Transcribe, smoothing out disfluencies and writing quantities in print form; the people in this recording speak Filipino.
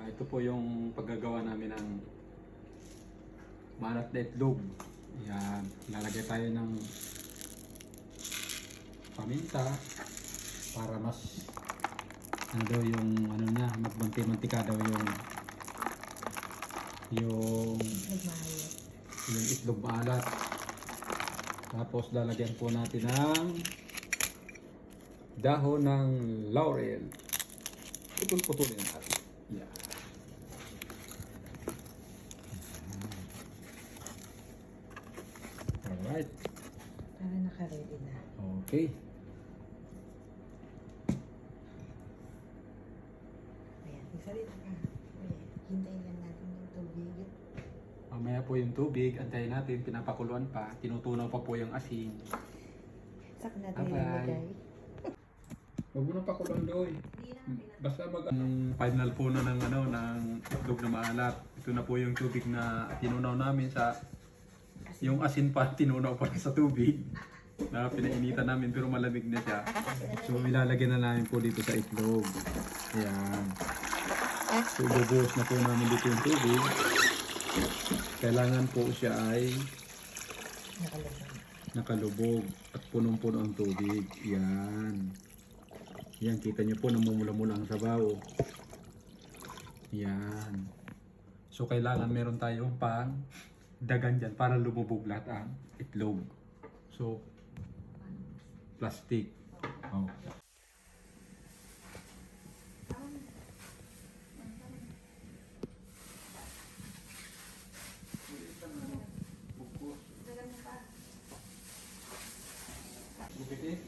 Ito po yung paggagawa namin ng maalat na itlog. Yan, lalagay tayo ng paminta para mas ano daw yung ano na, magmanti-mantika daw yung yung itlog maalat. Tapos lalagyan po natin ng dahon ng laurel. Putol-putulin natin. Yeah. Alright. Para naka-ready na. Okay. Ayan, magsalita ka. Hintayin lang natin yung tubig. Mamaya po yung tubig, antayin natin, pinapakuluan pa, tinutunaw pa po yung asin. Sak natin Bye-bye. ilagay. Huwag mo na pakuluan doy. Basta final po na ng itlog na maalat. Ito na po yung tubig na tinunaw namin sa yung asin pa tinunaw pa sa tubig na pinainitan namin pero malamig na siya. So ilalagay na namin po dito sa itlog. Ayan. So ibubuhos na po namin dito yung tubig. Kailangan po siya ay nakalubog at punong-puno ang tubig. Yan. Yan, kita nyo po namumula-mula ang sabaw. Yan. So kailangan meron tayong pang dagan dyan para lumubog lahat ang itlog. So, plastic. Oh. Bukit eh.